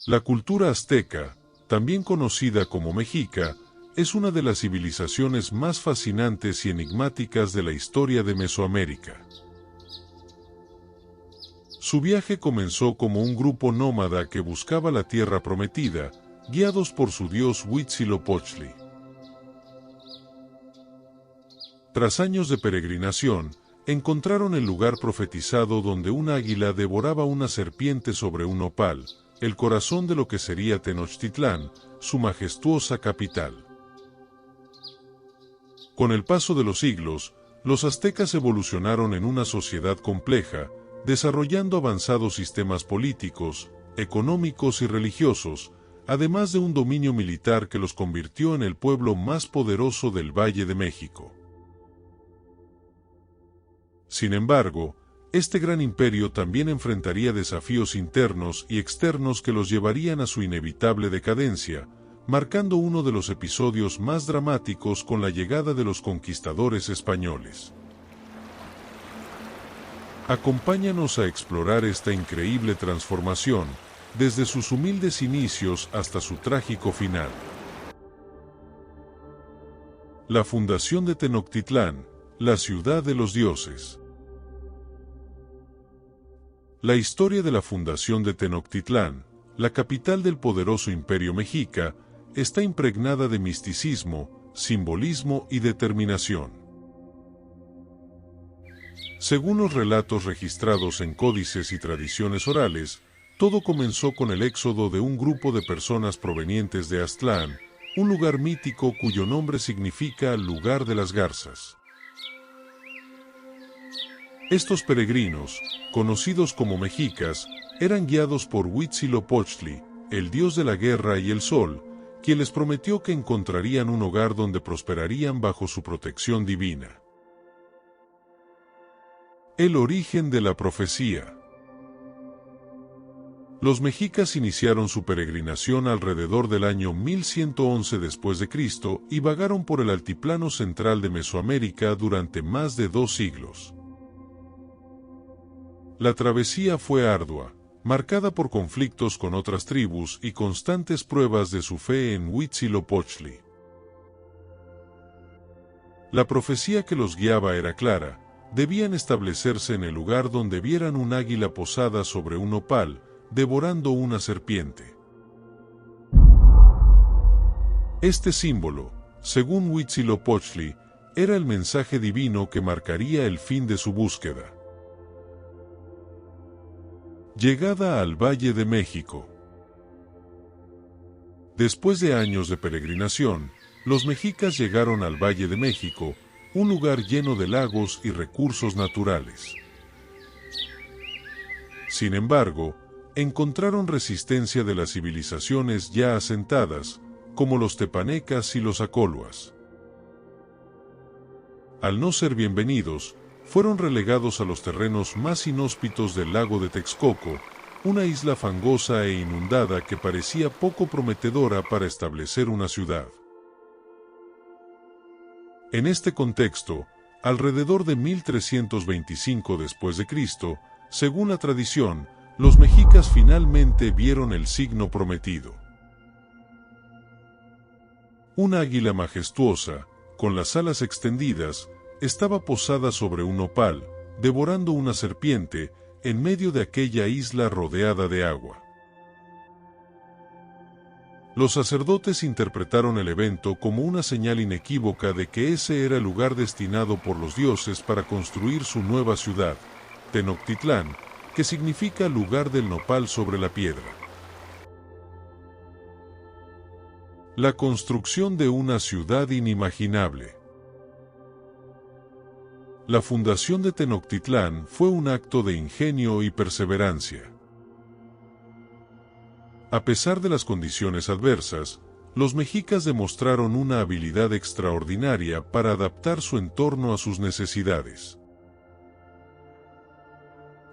La cultura azteca, también conocida como mexica, es una de las civilizaciones más fascinantes y enigmáticas de la historia de Mesoamérica. Su viaje comenzó como un grupo nómada que buscaba la tierra prometida, guiados por su dios Huitzilopochtli. Tras años de peregrinación, encontraron el lugar profetizado donde un águila devoraba una serpiente sobre un nopal, el corazón de lo que sería Tenochtitlán, su majestuosa capital. Con el paso de los siglos, los aztecas evolucionaron en una sociedad compleja, desarrollando avanzados sistemas políticos, económicos y religiosos, además de un dominio militar que los convirtió en el pueblo más poderoso del Valle de México. Sin embargo, este gran imperio también enfrentaría desafíos internos y externos que los llevarían a su inevitable decadencia, marcando uno de los episodios más dramáticos con la llegada de los conquistadores españoles. Acompáñanos a explorar esta increíble transformación, desde sus humildes inicios hasta su trágico final. La fundación de Tenochtitlán, la ciudad de los dioses. La historia de la fundación de Tenochtitlán, la capital del poderoso imperio mexica, está impregnada de misticismo, simbolismo y determinación. Según los relatos registrados en códices y tradiciones orales, todo comenzó con el éxodo de un grupo de personas provenientes de Aztlán, un lugar mítico cuyo nombre significa lugar de las garzas. Estos peregrinos, conocidos como mexicas, eran guiados por Huitzilopochtli, el dios de la guerra y el sol, quien les prometió que encontrarían un hogar donde prosperarían bajo su protección divina. El origen de la profecía. Los mexicas iniciaron su peregrinación alrededor del año 1111 después de Cristo y vagaron por el altiplano central de Mesoamérica durante más de 2 siglos. La travesía fue ardua, marcada por conflictos con otras tribus y constantes pruebas de su fe en Huitzilopochtli. La profecía que los guiaba era clara: debían establecerse en el lugar donde vieran un águila posada sobre un nopal, devorando una serpiente. Este símbolo, según Huitzilopochtli, era el mensaje divino que marcaría el fin de su búsqueda. Llegada al Valle de México. Después de años de peregrinación, los mexicas llegaron al Valle de México, un lugar lleno de lagos y recursos naturales. Sin embargo, encontraron resistencia de las civilizaciones ya asentadas, como los tepanecas y los acoluas. Al no ser bienvenidos, fueron relegados a los terrenos más inhóspitos del lago de Texcoco, una isla fangosa e inundada que parecía poco prometedora para establecer una ciudad. En este contexto, alrededor de 1325 después de Cristo, según la tradición, los mexicas finalmente vieron el signo prometido. Un águila majestuosa, con las alas extendidas, estaba posada sobre un nopal, devorando una serpiente, en medio de aquella isla rodeada de agua. Los sacerdotes interpretaron el evento como una señal inequívoca de que ese era el lugar destinado por los dioses para construir su nueva ciudad, Tenochtitlán, que significa lugar del nopal sobre la piedra. La construcción de una ciudad inimaginable. La fundación de Tenochtitlán fue un acto de ingenio y perseverancia. A pesar de las condiciones adversas, los mexicas demostraron una habilidad extraordinaria para adaptar su entorno a sus necesidades.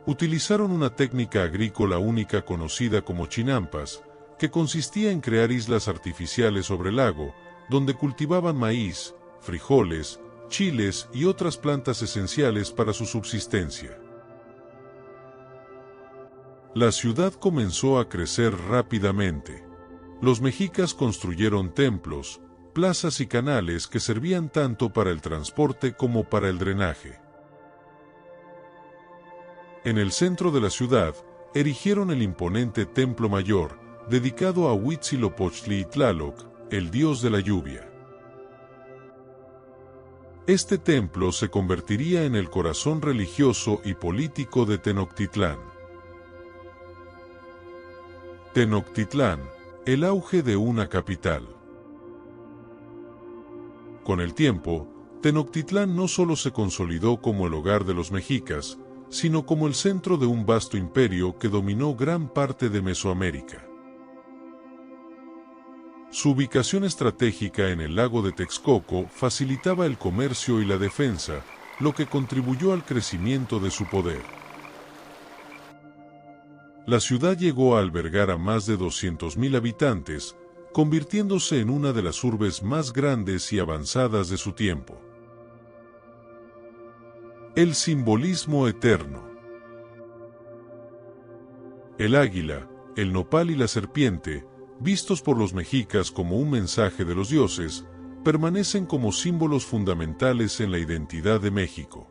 Utilizaron una técnica agrícola única conocida como chinampas, que consistía en crear islas artificiales sobre el lago, donde cultivaban maíz, frijoles, chiles y otras plantas esenciales para su subsistencia. La ciudad comenzó a crecer rápidamente. Los mexicas construyeron templos, plazas y canales que servían tanto para el transporte como para el drenaje. En el centro de la ciudad, erigieron el imponente Templo Mayor, dedicado a Huitzilopochtli y Tlaloc, el dios de la lluvia. Este templo se convertiría en el corazón religioso y político de Tenochtitlán. Tenochtitlán, el auge de una capital. Con el tiempo, Tenochtitlán no solo se consolidó como el hogar de los mexicas, sino como el centro de un vasto imperio que dominó gran parte de Mesoamérica. Su ubicación estratégica en el lago de Texcoco facilitaba el comercio y la defensa, lo que contribuyó al crecimiento de su poder. La ciudad llegó a albergar a más de 200,000 habitantes, convirtiéndose en una de las urbes más grandes y avanzadas de su tiempo. El simbolismo eterno. El águila, el nopal y la serpiente, vistos por los mexicas como un mensaje de los dioses, permanecen como símbolos fundamentales en la identidad de México.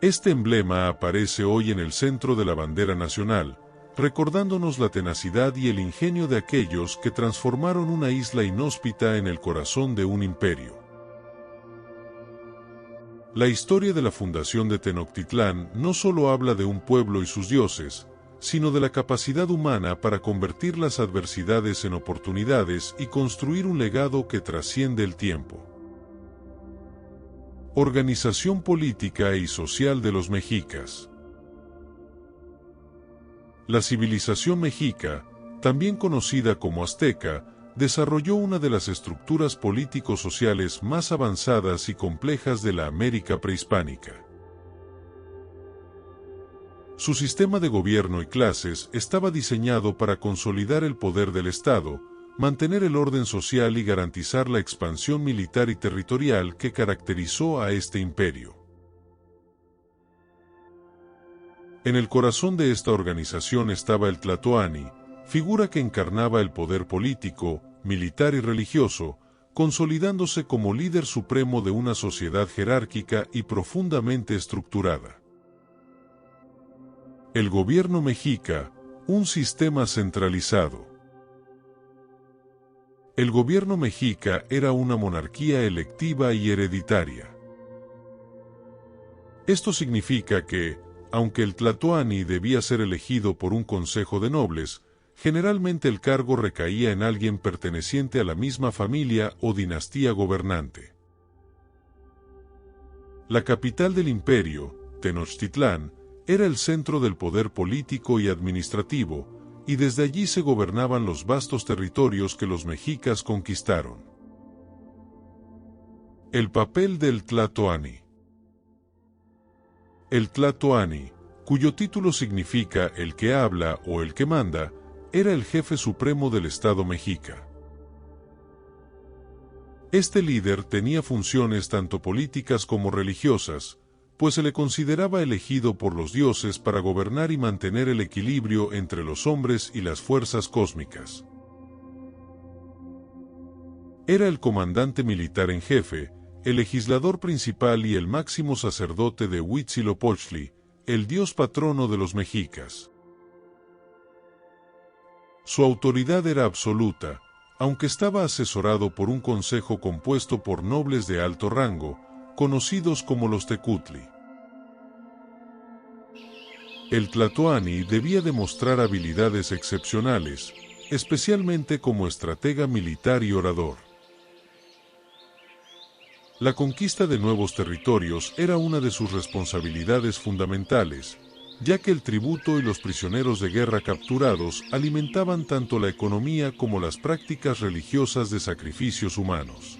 Este emblema aparece hoy en el centro de la bandera nacional, recordándonos la tenacidad y el ingenio de aquellos que transformaron una isla inhóspita en el corazón de un imperio. La historia de la fundación de Tenochtitlán no solo habla de un pueblo y sus dioses, sino de la capacidad humana para convertir las adversidades en oportunidades y construir un legado que trasciende el tiempo. Organización política y social de los mexicas. La civilización mexica, también conocida como azteca, desarrolló una de las estructuras político-sociales más avanzadas y complejas de la América prehispánica. Su sistema de gobierno y clases estaba diseñado para consolidar el poder del Estado, mantener el orden social y garantizar la expansión militar y territorial que caracterizó a este imperio. En el corazón de esta organización estaba el Tlatoani, figura que encarnaba el poder político, militar y religioso, consolidándose como líder supremo de una sociedad jerárquica y profundamente estructurada. El gobierno mexica, un sistema centralizado. El gobierno mexica era una monarquía electiva y hereditaria. Esto significa que, aunque el Tlatoani debía ser elegido por un consejo de nobles, generalmente el cargo recaía en alguien perteneciente a la misma familia o dinastía gobernante. La capital del imperio, Tenochtitlán, era el centro del poder político y administrativo, y desde allí se gobernaban los vastos territorios que los mexicas conquistaron. El papel del Tlatoani. El Tlatoani, cuyo título significa el que habla o el que manda, era el jefe supremo del Estado mexica. Este líder tenía funciones tanto políticas como religiosas, pues se le consideraba elegido por los dioses para gobernar y mantener el equilibrio entre los hombres y las fuerzas cósmicas. Era el comandante militar en jefe, el legislador principal y el máximo sacerdote de Huitzilopochtli, el dios patrono de los mexicas. Su autoridad era absoluta, aunque estaba asesorado por un consejo compuesto por nobles de alto rango, conocidos como los Tecutli. El Tlatoani debía demostrar habilidades excepcionales, especialmente como estratega militar y orador. La conquista de nuevos territorios era una de sus responsabilidades fundamentales, ya que el tributo y los prisioneros de guerra capturados alimentaban tanto la economía como las prácticas religiosas de sacrificios humanos.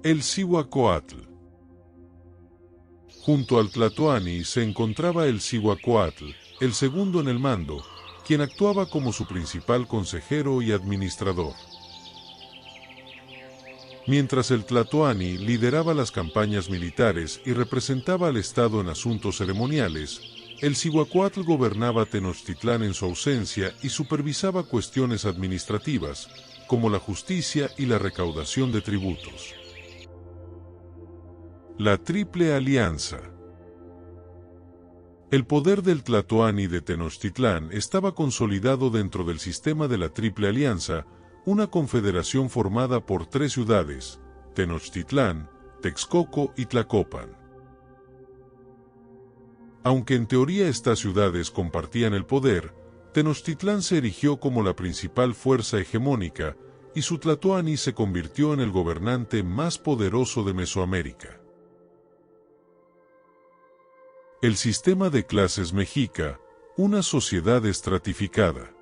El Cihuacóatl. Junto al Tlatoani se encontraba el Cihuacóatl, el segundo en el mando, quien actuaba como su principal consejero y administrador. Mientras el Tlatoani lideraba las campañas militares y representaba al Estado en asuntos ceremoniales, el Cihuacuatl gobernaba Tenochtitlán en su ausencia y supervisaba cuestiones administrativas, como la justicia y la recaudación de tributos. La Triple Alianza. El poder del Tlatoani de Tenochtitlán estaba consolidado dentro del sistema de la Triple Alianza, una confederación formada por 3 ciudades, Tenochtitlán, Texcoco y Tlacopan. Aunque en teoría estas ciudades compartían el poder, Tenochtitlán se erigió como la principal fuerza hegemónica y su Tlatoani se convirtió en el gobernante más poderoso de Mesoamérica. El sistema de clases mexica, una sociedad estratificada.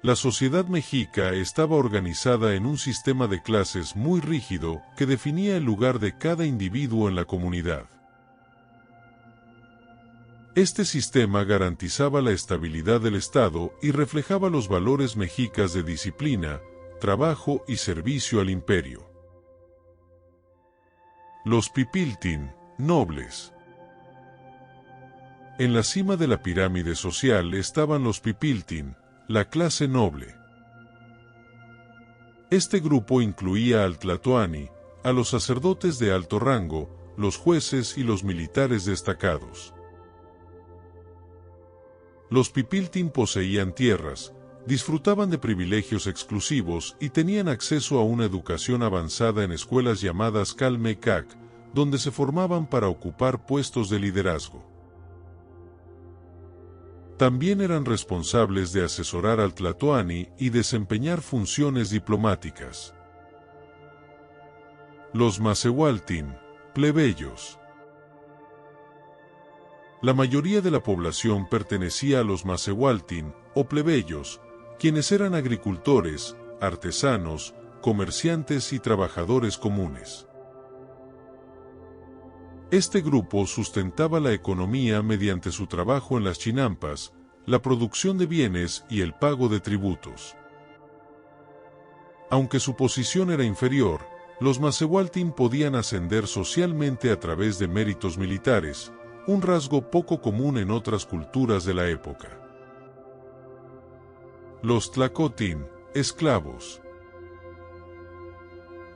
La sociedad mexica estaba organizada en un sistema de clases muy rígido que definía el lugar de cada individuo en la comunidad. Este sistema garantizaba la estabilidad del Estado y reflejaba los valores mexicas de disciplina, trabajo y servicio al imperio. Los pipiltin, nobles. En la cima de la pirámide social estaban los pipiltin, la clase noble. Este grupo incluía al Tlatoani, a los sacerdotes de alto rango, los jueces y los militares destacados. Los pipiltin poseían tierras, disfrutaban de privilegios exclusivos y tenían acceso a una educación avanzada en escuelas llamadas Calmecac, donde se formaban para ocupar puestos de liderazgo. También eran responsables de asesorar al Tlatoani y desempeñar funciones diplomáticas. Los Macehualtin, plebeyos. La mayoría de la población pertenecía a los Macehualtin, o plebeyos, quienes eran agricultores, artesanos, comerciantes y trabajadores comunes. Este grupo sustentaba la economía mediante su trabajo en las chinampas, la producción de bienes y el pago de tributos. Aunque su posición era inferior, los Macehualtin podían ascender socialmente a través de méritos militares, un rasgo poco común en otras culturas de la época. Los Tlacotin, esclavos.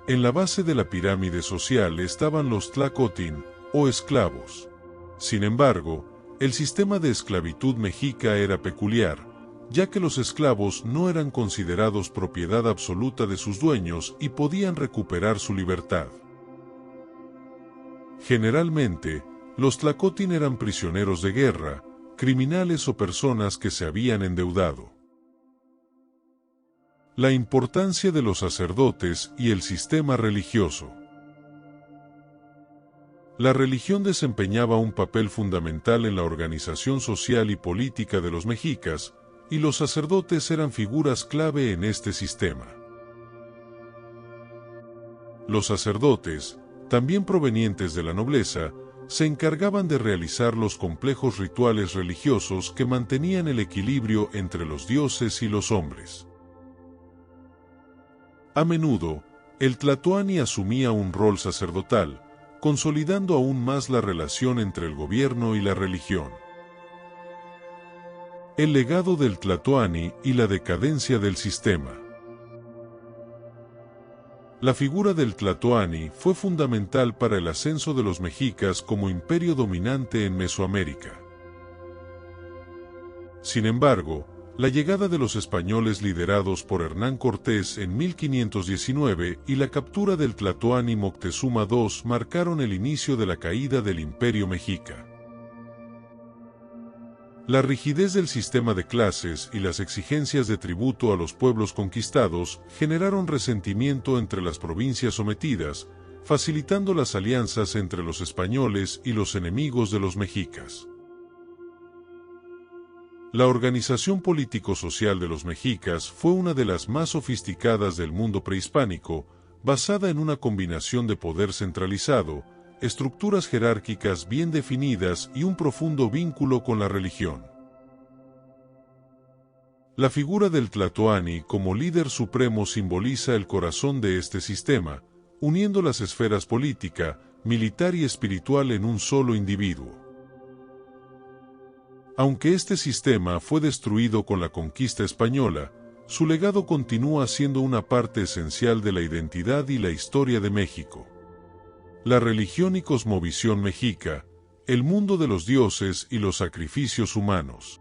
En la base de la pirámide social estaban los Tlacotin, o esclavos. Sin embargo, el sistema de esclavitud mexica era peculiar, ya que los esclavos no eran considerados propiedad absoluta de sus dueños y podían recuperar su libertad. Generalmente, los Tlacotin eran prisioneros de guerra, criminales o personas que se habían endeudado. La importancia de los sacerdotes y el sistema religioso. La religión desempeñaba un papel fundamental en la organización social y política de los mexicas, y los sacerdotes eran figuras clave en este sistema. Los sacerdotes, también provenientes de la nobleza, se encargaban de realizar los complejos rituales religiosos que mantenían el equilibrio entre los dioses y los hombres. A menudo, el Tlatoani asumía un rol sacerdotal, consolidando aún más la relación entre el gobierno y la religión. El legado del Tlatoani y la decadencia del sistema. La figura del Tlatoani fue fundamental para el ascenso de los mexicas como imperio dominante en Mesoamérica. Sin embargo, la llegada de los españoles liderados por Hernán Cortés en 1519 y la captura del Tlatoani Moctezuma II marcaron el inicio de la caída del imperio mexica. La rigidez del sistema de clases y las exigencias de tributo a los pueblos conquistados generaron resentimiento entre las provincias sometidas, facilitando las alianzas entre los españoles y los enemigos de los mexicas. La organización político-social de los mexicas fue una de las más sofisticadas del mundo prehispánico, basada en una combinación de poder centralizado, estructuras jerárquicas bien definidas y un profundo vínculo con la religión. La figura del Tlatoani como líder supremo simboliza el corazón de este sistema, uniendo las esferas política, militar y espiritual en un solo individuo. Aunque este sistema fue destruido con la conquista española, su legado continúa siendo una parte esencial de la identidad y la historia de México. La religión y cosmovisión mexica, el mundo de los dioses y los sacrificios humanos.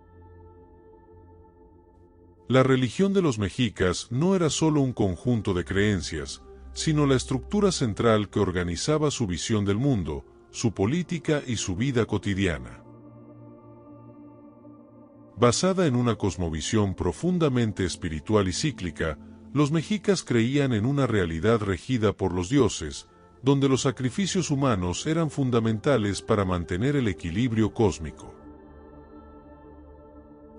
La religión de los mexicas no era solo un conjunto de creencias, sino la estructura central que organizaba su visión del mundo, su política y su vida cotidiana. Basada en una cosmovisión profundamente espiritual y cíclica, los mexicas creían en una realidad regida por los dioses, donde los sacrificios humanos eran fundamentales para mantener el equilibrio cósmico.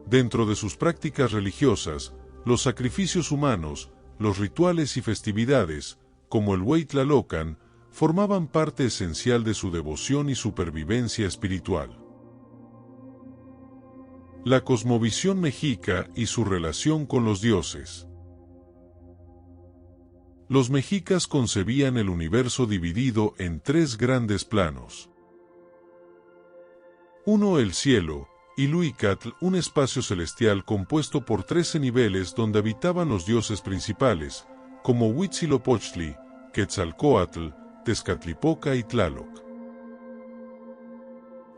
Dentro de sus prácticas religiosas, los sacrificios humanos, los rituales y festividades, como el Hueytlalocan, formaban parte esencial de su devoción y supervivencia espiritual. La cosmovisión mexica y su relación con los dioses. Los mexicas concebían el universo dividido en tres grandes planos. 1. El cielo, Iluicatl, un espacio celestial compuesto por 13 niveles donde habitaban los dioses principales, como Huitzilopochtli, Quetzalcóatl, Tezcatlipoca y Tlaloc.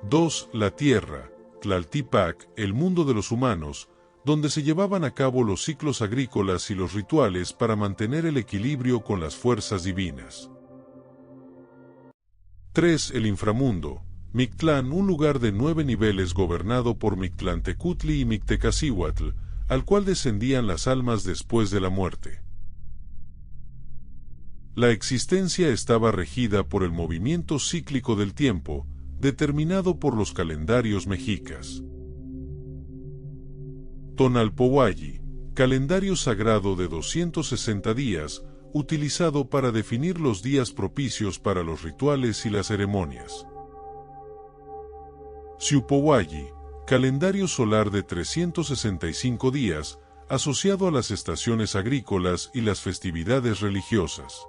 2. La tierra, Tlaltipac, el mundo de los humanos, donde se llevaban a cabo los ciclos agrícolas y los rituales para mantener el equilibrio con las fuerzas divinas. 3. El inframundo, Mictlán, un lugar de 9 niveles gobernado por Mictlantecutli y Mictecacihuatl, al cual descendían las almas después de la muerte. La existencia estaba regida por el movimiento cíclico del tiempo, determinado por los calendarios mexicas. Tonalpohualli, calendario sagrado de 260 días, utilizado para definir los días propicios para los rituales y las ceremonias. Xiupohualli, calendario solar de 365 días, asociado a las estaciones agrícolas y las festividades religiosas.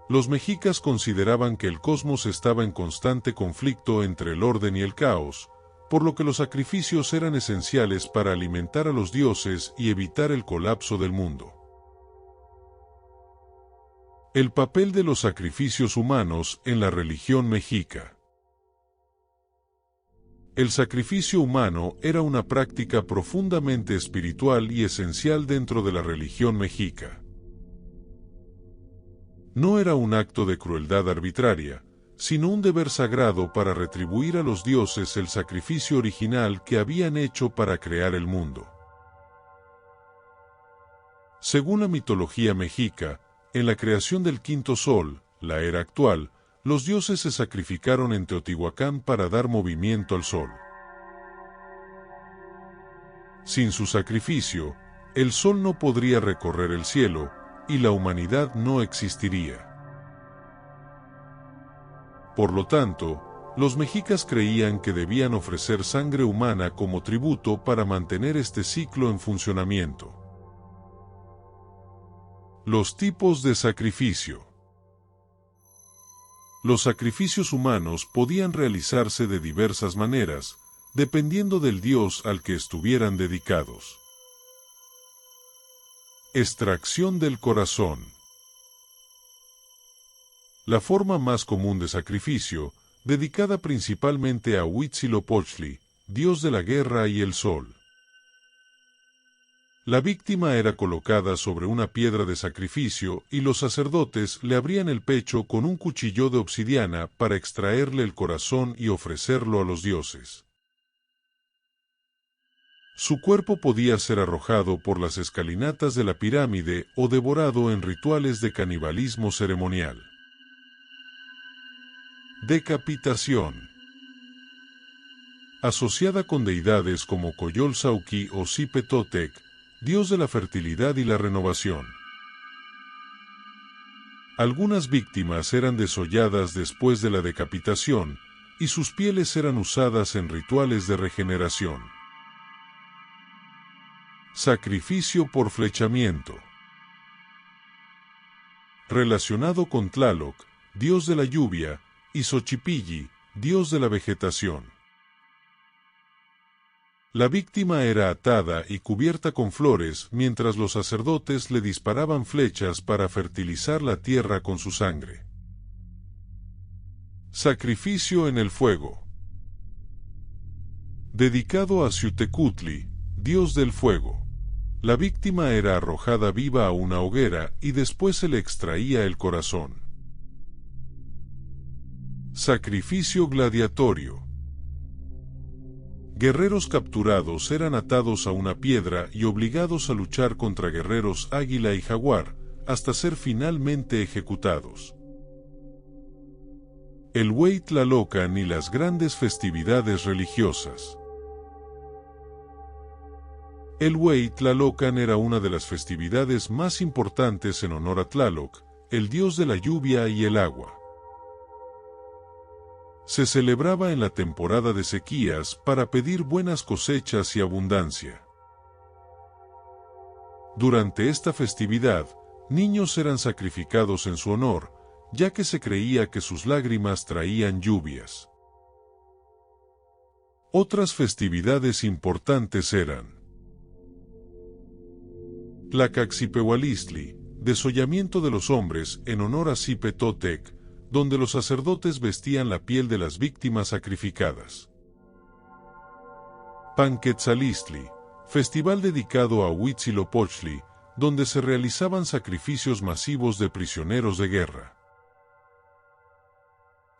Los mexicas consideraban que el cosmos estaba en constante conflicto entre el orden y el caos, por lo que los sacrificios eran esenciales para alimentar a los dioses y evitar el colapso del mundo. El papel de los sacrificios humanos en la religión mexica. El sacrificio humano era una práctica profundamente espiritual y esencial dentro de la religión mexica. No era un acto de crueldad arbitraria, sino un deber sagrado para retribuir a los dioses el sacrificio original que habían hecho para crear el mundo. Según la mitología mexica, en la creación del quinto sol, la era actual, los dioses se sacrificaron en Teotihuacán para dar movimiento al sol. Sin su sacrificio, el sol no podría recorrer el cielo, y la humanidad no existiría. Por lo tanto, los mexicas creían que debían ofrecer sangre humana como tributo para mantener este ciclo en funcionamiento. Los tipos de sacrificio. Los sacrificios humanos podían realizarse de diversas maneras, dependiendo del dios al que estuvieran dedicados. Extracción del corazón. La forma más común de sacrificio, dedicada principalmente a Huitzilopochtli, dios de la guerra y el sol. La víctima era colocada sobre una piedra de sacrificio y los sacerdotes le abrían el pecho con un cuchillo de obsidiana para extraerle el corazón y ofrecerlo a los dioses. Su cuerpo podía ser arrojado por las escalinatas de la pirámide o devorado en rituales de canibalismo ceremonial. Decapitación. Asociada con deidades como Coyolxauhqui o Zipetotec, dios de la fertilidad y la renovación. Algunas víctimas eran desolladas después de la decapitación, y sus pieles eran usadas en rituales de regeneración. Sacrificio por flechamiento. Relacionado con Tlaloc, dios de la lluvia, y Xochipilli, dios de la vegetación. La víctima era atada y cubierta con flores mientras los sacerdotes le disparaban flechas para fertilizar la tierra con su sangre. Sacrificio en el fuego. Dedicado a Xiuhtecutli, dios del fuego. La víctima era arrojada viva a una hoguera y después se le extraía el corazón. Sacrificio gladiatorio. Guerreros capturados eran atados a una piedra y obligados a luchar contra guerreros águila y jaguar, hasta ser finalmente ejecutados. El Huey Tlalocan y las grandes festividades religiosas. El Huey Tlalocan era una de las festividades más importantes en honor a Tlaloc, el dios de la lluvia y el agua. Se celebraba en la temporada de sequías para pedir buenas cosechas y abundancia. Durante esta festividad, niños eran sacrificados en su honor, ya que se creía que sus lágrimas traían lluvias. Otras festividades importantes eran Tlacaxipeualistli, desollamiento de los hombres en honor a Xipe Totec, donde los sacerdotes vestían la piel de las víctimas sacrificadas. Panquetzalistli, festival dedicado a Huitzilopochtli, donde se realizaban sacrificios masivos de prisioneros de guerra.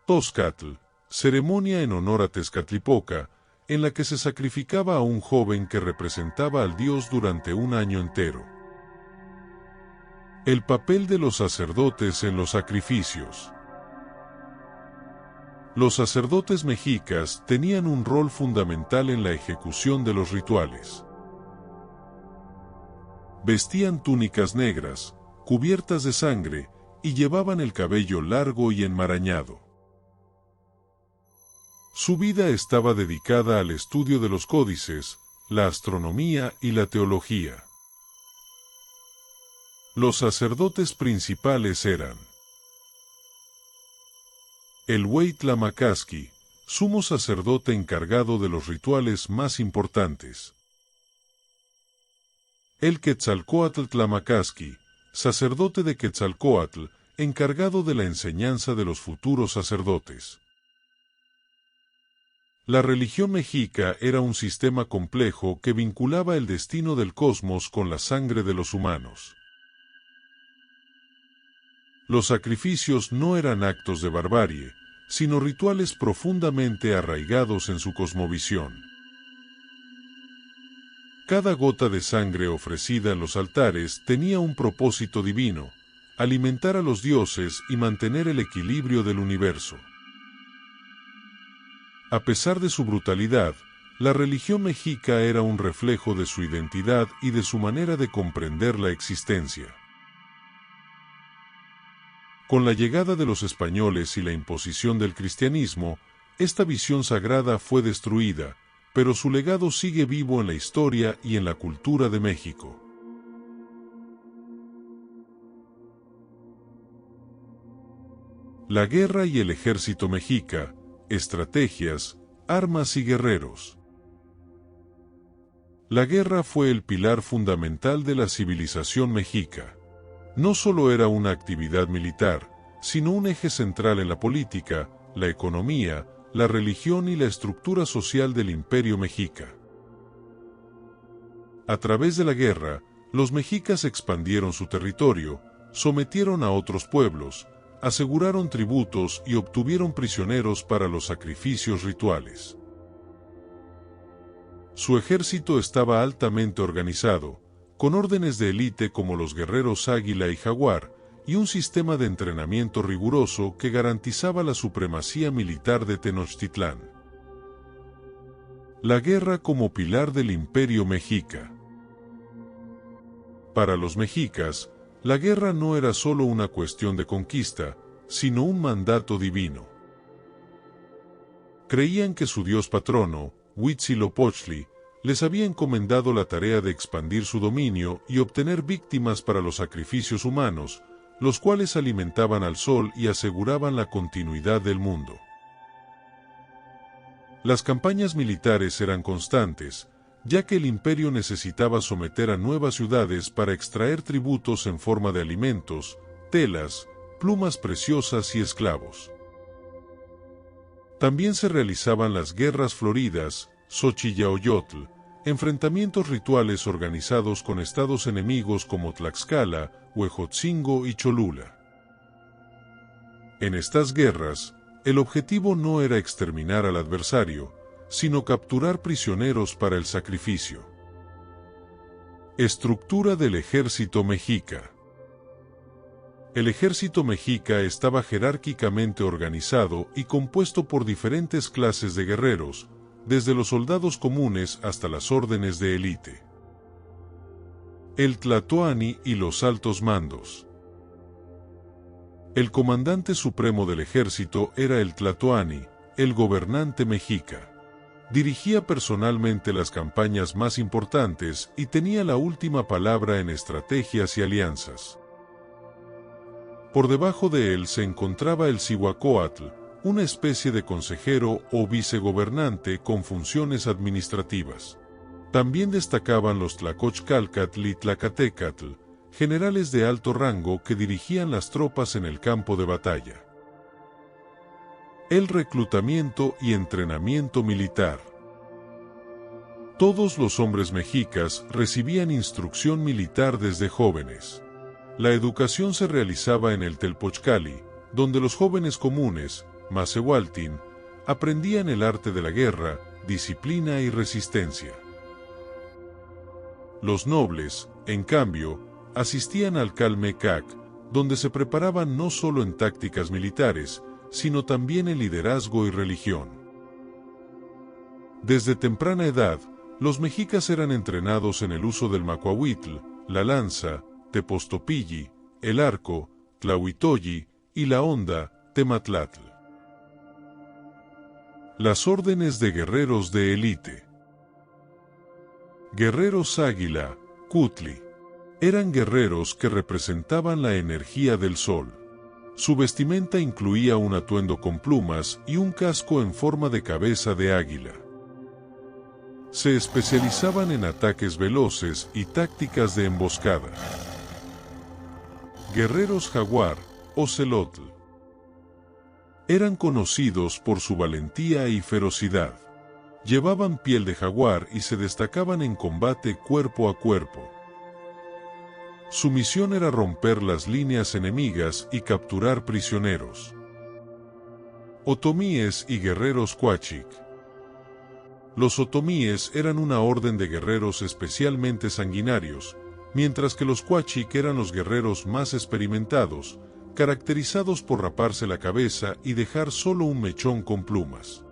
Tozcatl, ceremonia en honor a Tezcatlipoca, en la que se sacrificaba a un joven que representaba al dios durante un año entero. El papel de los sacerdotes en los sacrificios. Los sacerdotes mexicas tenían un rol fundamental en la ejecución de los rituales. Vestían túnicas negras, cubiertas de sangre, y llevaban el cabello largo y enmarañado. Su vida estaba dedicada al estudio de los códices, la astronomía y la teología. Los sacerdotes principales eran el Huey Tlamacasqui, sumo sacerdote encargado de los rituales más importantes. El Quetzalcóatl Tlamacasqui, sacerdote de Quetzalcóatl, encargado de la enseñanza de los futuros sacerdotes. La religión mexica era un sistema complejo que vinculaba el destino del cosmos con la sangre de los humanos. Los sacrificios no eran actos de barbarie, sino rituales profundamente arraigados en su cosmovisión. Cada gota de sangre ofrecida en los altares tenía un propósito divino: alimentar a los dioses y mantener el equilibrio del universo. A pesar de su brutalidad, la religión mexica era un reflejo de su identidad y de su manera de comprender la existencia. Con la llegada de los españoles y la imposición del cristianismo, esta visión sagrada fue destruida, pero su legado sigue vivo en la historia y en la cultura de México. La guerra y el ejército mexica, estrategias, armas y guerreros. La guerra fue el pilar fundamental de la civilización mexica. No solo era una actividad militar, sino un eje central en la política, la economía, la religión y la estructura social del Imperio Mexica. A través de la guerra, los mexicas expandieron su territorio, sometieron a otros pueblos, aseguraron tributos y obtuvieron prisioneros para los sacrificios rituales. Su ejército estaba altamente organizado, con órdenes de élite como los guerreros Águila y Jaguar, y un sistema de entrenamiento riguroso que garantizaba la supremacía militar de Tenochtitlán. La guerra como pilar del Imperio Mexica. Para los mexicas, la guerra no era solo una cuestión de conquista, sino un mandato divino. Creían que su dios patrono, Huitzilopochtli, les había encomendado la tarea de expandir su dominio y obtener víctimas para los sacrificios humanos, los cuales alimentaban al sol y aseguraban la continuidad del mundo. Las campañas militares eran constantes, ya que el imperio necesitaba someter a nuevas ciudades para extraer tributos en forma de alimentos, telas, plumas preciosas y esclavos. También se realizaban las guerras floridas, Xochillaoyotl, enfrentamientos rituales organizados con estados enemigos como Tlaxcala, Huejotzingo y Cholula. En estas guerras, el objetivo no era exterminar al adversario, sino capturar prisioneros para el sacrificio. Estructura del ejército mexica. El ejército mexica estaba jerárquicamente organizado y compuesto por diferentes clases de guerreros, desde los soldados comunes hasta las órdenes de élite. El Tlatoani y los altos mandos. El comandante supremo del ejército era el Tlatoani, el gobernante mexica. Dirigía personalmente las campañas más importantes y tenía la última palabra en estrategias y alianzas. Por debajo de él se encontraba el Cihuacóatl, una especie de consejero o vicegobernante con funciones administrativas. También destacaban los Tlacochcalcatl y Tlacatecatl, generales de alto rango que dirigían las tropas en el campo de batalla. El reclutamiento y entrenamiento militar. Todos los hombres mexicas recibían instrucción militar desde jóvenes. La educación se realizaba en el Telpochcali, donde los jóvenes comunes, Macehualtin, aprendían el arte de la guerra, disciplina y resistencia. Los nobles, en cambio, asistían al Calmecac, donde se preparaban no solo en tácticas militares, sino también en liderazgo y religión. Desde temprana edad, los mexicas eran entrenados en el uso del macuahuitl, la lanza, tepostopilli, el arco, tlahuitoyi y la honda, tematlatl. Las órdenes de guerreros de élite. Guerreros águila, Cutli. Eran guerreros que representaban la energía del sol. Su vestimenta incluía un atuendo con plumas y un casco en forma de cabeza de águila. Se especializaban en ataques veloces y tácticas de emboscada. Guerreros jaguar, Ocelotl. Eran conocidos por su valentía y ferocidad. Llevaban piel de jaguar y se destacaban en combate cuerpo a cuerpo. Su misión era romper las líneas enemigas y capturar prisioneros. Otomíes y guerreros Cuachic. Los otomíes eran una orden de guerreros especialmente sanguinarios, mientras que los Cuachic eran los guerreros más experimentados, caracterizados por raparse la cabeza y dejar solo un mechón con plumas.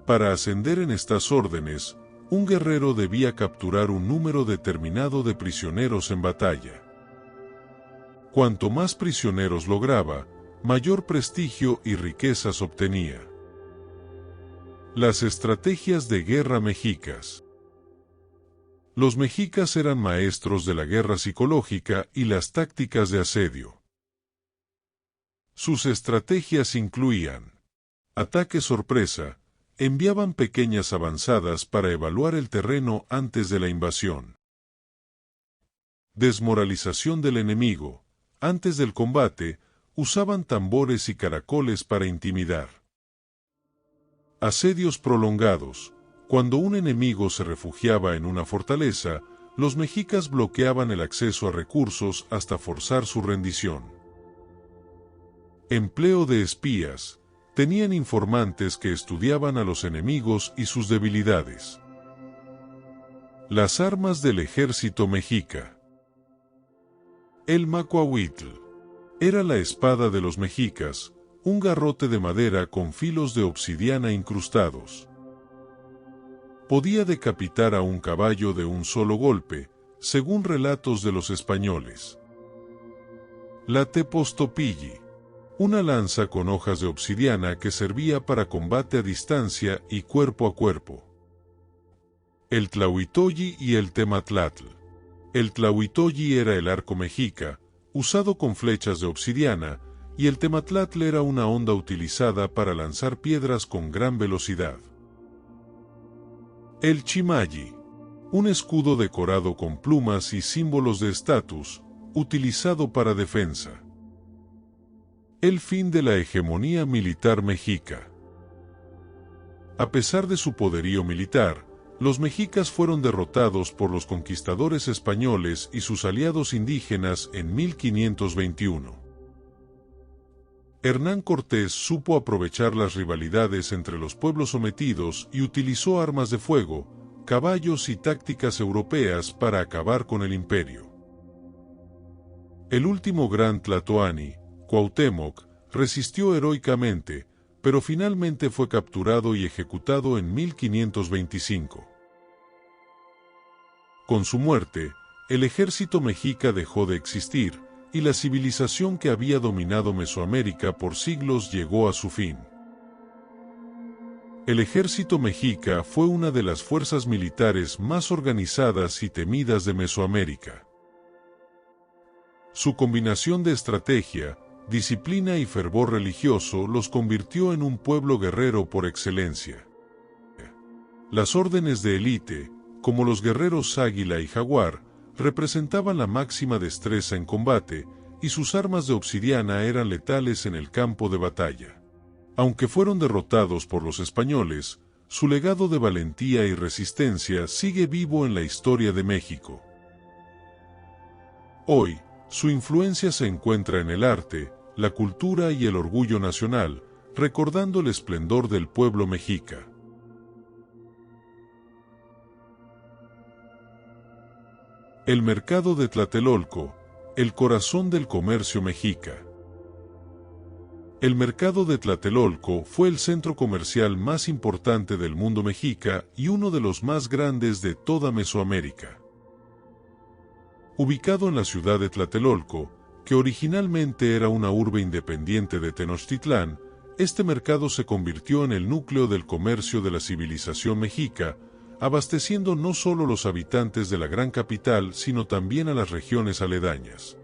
Para ascender en estas órdenes, un guerrero debía capturar un número determinado de prisioneros en batalla. Cuanto más prisioneros lograba, mayor prestigio y riquezas obtenía. Las estrategias de guerra mexicas. Los mexicas eran maestros de la guerra psicológica y las tácticas de asedio. Sus estrategias incluían ataque sorpresa. Enviaban pequeñas avanzadas para evaluar el terreno antes de la invasión. Desmoralización del enemigo. Antes del combate, usaban tambores y caracoles para intimidar. Asedios prolongados. Cuando un enemigo se refugiaba en una fortaleza, los mexicas bloqueaban el acceso a recursos hasta forzar su rendición. Empleo de espías. Tenían informantes que estudiaban a los enemigos y sus debilidades. Las armas del ejército mexica. El macuahuitl. Era la espada de los mexicas, un garrote de madera con filos de obsidiana incrustados. Podía decapitar a un caballo de un solo golpe, según relatos de los españoles. La tepostopilli. Una lanza con hojas de obsidiana que servía para combate a distancia y cuerpo a cuerpo. el tlahuitolli y el tematlatl. El tlahuitolli era el arco mexica, usado con flechas de obsidiana, y el tematlatl era una honda utilizada para lanzar piedras con gran velocidad. El chimalli, un escudo decorado con plumas y símbolos de estatus, utilizado para defensa. El fin de la hegemonía militar mexica. A pesar de su poderío militar, los mexicas fueron derrotados por los conquistadores españoles y sus aliados indígenas en 1521. Hernán Cortés supo aprovechar las rivalidades entre los pueblos sometidos y utilizó armas de fuego, caballos y tácticas europeas para acabar con el imperio. El último gran tlatoani, Cuauhtémoc, resistió heroicamente, pero finalmente fue capturado y ejecutado en 1525. Con su muerte, el ejército mexica dejó de existir, y la civilización que había dominado Mesoamérica por siglos llegó a su fin. El ejército mexica fue una de las fuerzas militares más organizadas y temidas de Mesoamérica. Su combinación de estrategia, disciplina y fervor religioso los convirtió en un pueblo guerrero por excelencia. Las órdenes de élite, como los guerreros Águila y Jaguar, representaban la máxima destreza en combate, y sus armas de obsidiana eran letales en el campo de batalla. Aunque fueron derrotados por los españoles, su legado de valentía y resistencia sigue vivo en la historia de México. Hoy, su influencia se encuentra en el arte, la cultura y el orgullo nacional, recordando el esplendor del pueblo mexica. El mercado de Tlatelolco, el corazón del comercio mexica. El mercado de Tlatelolco fue el centro comercial más importante del mundo mexica y uno de los más grandes de toda Mesoamérica. Ubicado en la ciudad de Tlatelolco, que originalmente era una urbe independiente de Tenochtitlán, este mercado se convirtió en el núcleo del comercio de la civilización mexica, abasteciendo no solo a los habitantes de la gran capital, sino también a las regiones aledañas.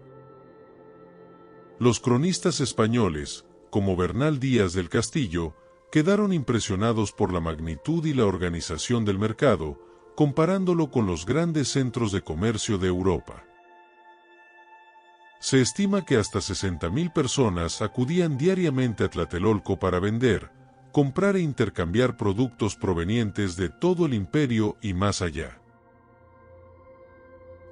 Los cronistas españoles, como Bernal Díaz del Castillo, quedaron impresionados por la magnitud y la organización del mercado, comparándolo con los grandes centros de comercio de Europa. Se estima que hasta 60,000 personas acudían diariamente a Tlatelolco para vender, comprar e intercambiar productos provenientes de todo el imperio y más allá.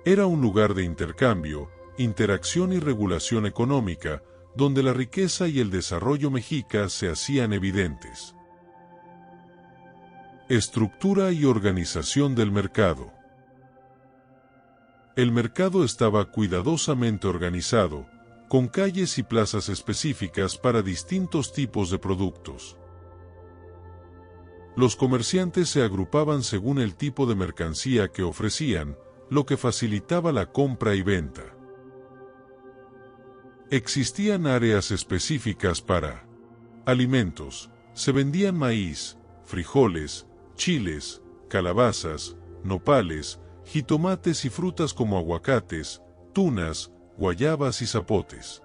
Era un lugar de intercambio, interacción y regulación económica, donde la riqueza y el desarrollo mexica se hacían evidentes. Estructura y organización del mercado. El mercado estaba cuidadosamente organizado, con calles y plazas específicas para distintos tipos de productos. Los comerciantes se agrupaban según el tipo de mercancía que ofrecían, lo que facilitaba la compra y venta. Existían áreas específicas para alimentos. Se vendían maíz, frijoles, chiles, calabazas, nopales, jitomates y frutas como aguacates, tunas, guayabas y zapotes.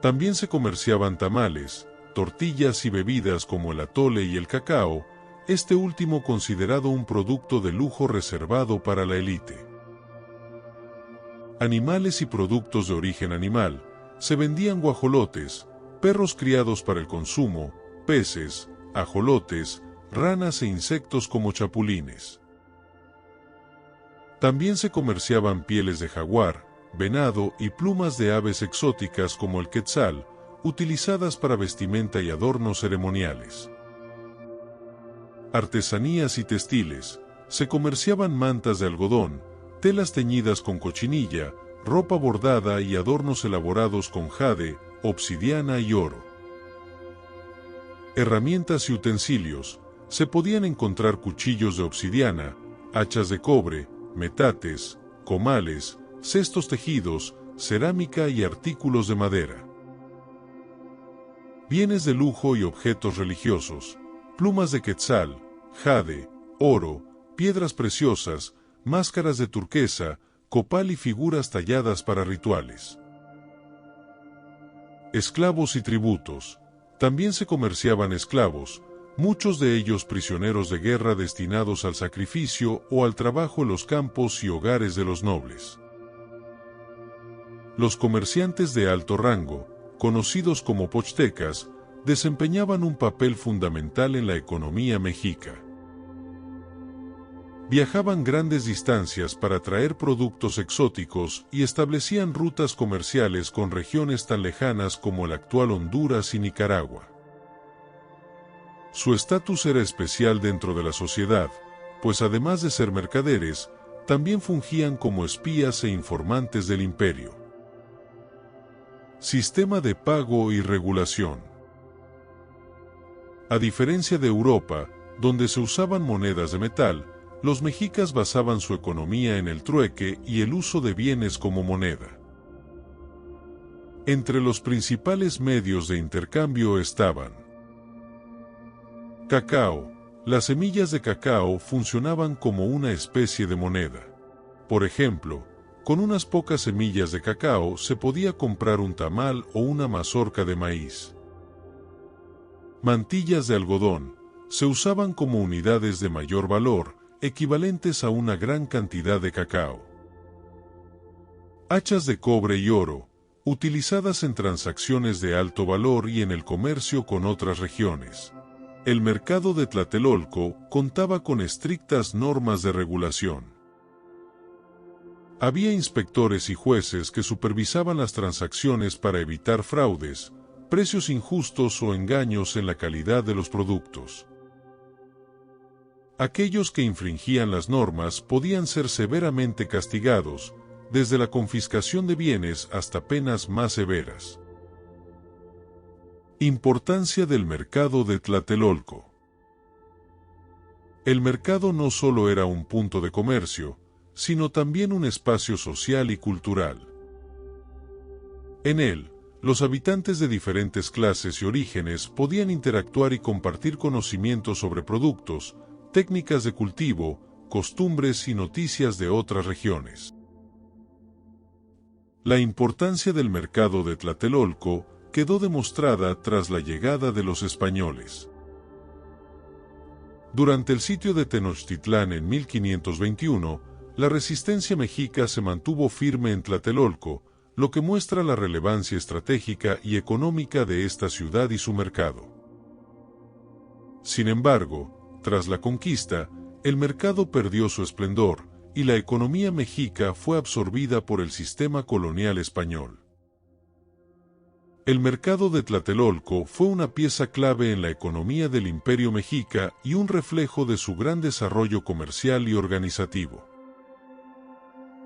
También se comerciaban tamales, tortillas y bebidas como el atole y el cacao, este último considerado un producto de lujo reservado para la élite. Animales y productos de origen animal. Se vendían guajolotes, perros criados para el consumo, peces, ajolotes, ranas e insectos como chapulines. También se comerciaban pieles de jaguar, venado y plumas de aves exóticas como el quetzal, utilizadas para vestimenta y adornos ceremoniales. Artesanías y textiles. Se comerciaban mantas de algodón, telas teñidas con cochinilla, ropa bordada y adornos elaborados con jade, obsidiana y oro. Herramientas y utensilios. Se podían encontrar cuchillos de obsidiana, hachas de cobre, metates, comales, cestos tejidos, cerámica y artículos de madera. Bienes de lujo y objetos religiosos. Plumas de quetzal, jade, oro, piedras preciosas, máscaras de turquesa, copal y figuras talladas para rituales. Esclavos y tributos. También se comerciaban esclavos, muchos de ellos prisioneros de guerra destinados al sacrificio o al trabajo en los campos y hogares de los nobles. Los comerciantes de alto rango, conocidos como pochtecas, desempeñaban un papel fundamental en la economía mexica. Viajaban grandes distancias para traer productos exóticos y establecían rutas comerciales con regiones tan lejanas como el actual Honduras y Nicaragua. Su estatus era especial dentro de la sociedad, pues además de ser mercaderes, también fungían como espías e informantes del imperio. Sistema de pago y regulación. A diferencia de Europa, donde se usaban monedas de metal, los mexicas basaban su economía en el trueque y el uso de bienes como moneda. Entre los principales medios de intercambio estaban cacao. Las semillas de cacao funcionaban como una especie de moneda. Por ejemplo, con unas pocas semillas de cacao se podía comprar un tamal o una mazorca de maíz. Mantillas de algodón. Se usaban como unidades de mayor valor, equivalentes a una gran cantidad de cacao. Hachas de cobre y oro, utilizadas en transacciones de alto valor y en el comercio con otras regiones. El mercado de Tlatelolco contaba con estrictas normas de regulación. Había inspectores y jueces que supervisaban las transacciones para evitar fraudes, precios injustos o engaños en la calidad de los productos. Aquellos que infringían las normas podían ser severamente castigados, desde la confiscación de bienes hasta penas más severas. Importancia del mercado de Tlatelolco. El mercado no solo era un punto de comercio, sino también un espacio social y cultural. En él, los habitantes de diferentes clases y orígenes podían interactuar y compartir conocimientos sobre productos, técnicas de cultivo, costumbres y noticias de otras regiones. La importancia del mercado de Tlatelolco quedó demostrada tras la llegada de los españoles. Durante el sitio de Tenochtitlán en 1521, la resistencia mexica se mantuvo firme en Tlatelolco, lo que muestra la relevancia estratégica y económica de esta ciudad y su mercado. Sin embargo, tras la conquista, el mercado perdió su esplendor, y la economía mexica fue absorbida por el sistema colonial español. El mercado de Tlatelolco fue una pieza clave en la economía del Imperio Mexica y un reflejo de su gran desarrollo comercial y organizativo.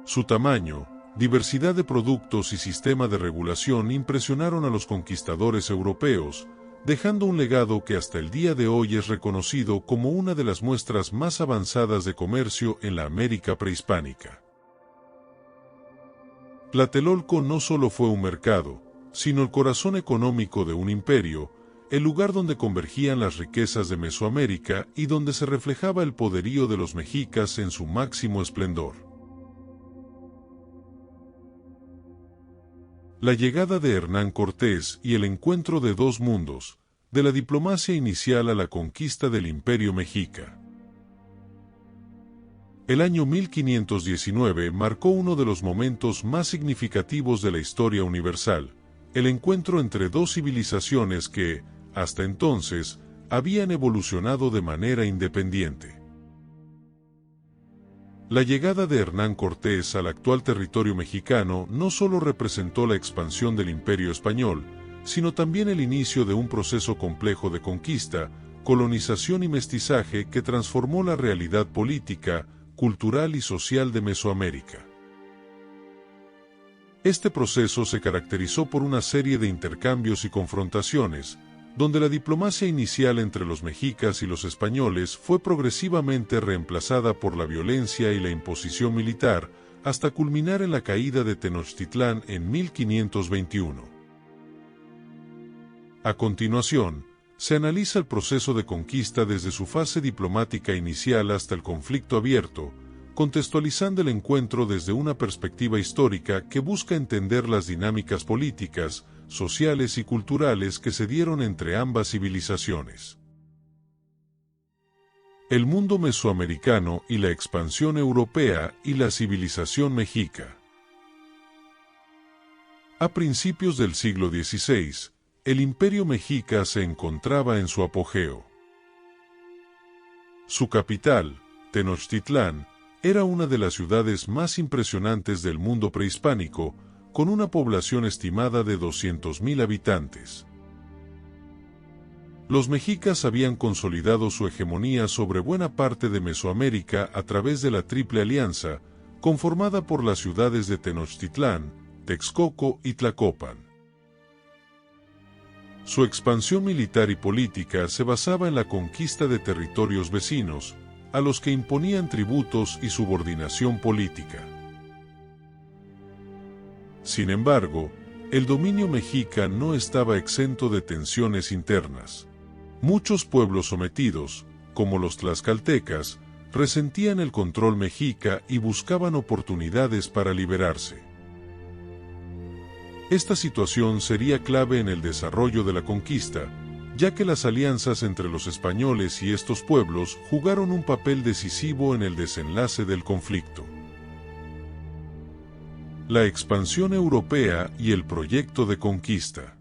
Su tamaño, diversidad de productos y sistema de regulación impresionaron a los conquistadores europeos, dejando un legado que hasta el día de hoy es reconocido como una de las muestras más avanzadas de comercio en la América prehispánica. Tlatelolco no solo fue un mercado, sino el corazón económico de un imperio, el lugar donde convergían las riquezas de Mesoamérica y donde se reflejaba el poderío de los mexicas en su máximo esplendor. La llegada de Hernán Cortés y el encuentro de dos mundos, de la diplomacia inicial a la conquista del Imperio Mexica. El año 1519 marcó uno de los momentos más significativos de la historia universal, el encuentro entre dos civilizaciones que, hasta entonces, habían evolucionado de manera independiente. La llegada de Hernán Cortés al actual territorio mexicano no solo representó la expansión del Imperio Español, sino también el inicio de un proceso complejo de conquista, colonización y mestizaje que transformó la realidad política, cultural y social de Mesoamérica. Este proceso se caracterizó por una serie de intercambios y confrontaciones, donde la diplomacia inicial entre los mexicas y los españoles fue progresivamente reemplazada por la violencia y la imposición militar, hasta culminar en la caída de Tenochtitlán en 1521. A continuación, se analiza el proceso de conquista desde su fase diplomática inicial hasta el conflicto abierto, contextualizando el encuentro desde una perspectiva histórica que busca entender las dinámicas políticas, sociales y culturales que se dieron entre ambas civilizaciones. El mundo mesoamericano y la expansión europea y la civilización mexica. A principios del siglo XVI, el Imperio Mexica se encontraba en su apogeo. Su capital, Tenochtitlán, era una de las ciudades más impresionantes del mundo prehispánico, con una población estimada de 200,000 habitantes. Los mexicas habían consolidado su hegemonía sobre buena parte de Mesoamérica a través de la Triple Alianza, conformada por las ciudades de Tenochtitlán, Texcoco y Tlacopan. Su expansión militar y política se basaba en la conquista de territorios vecinos, a los que imponían tributos y subordinación política. Sin embargo, el dominio mexica no estaba exento de tensiones internas. Muchos pueblos sometidos, como los tlaxcaltecas, resentían el control mexica y buscaban oportunidades para liberarse. Esta situación sería clave en el desarrollo de la conquista, ya que las alianzas entre los españoles y estos pueblos jugaron un papel decisivo en el desenlace del conflicto. La expansión europea y el proyecto de conquista.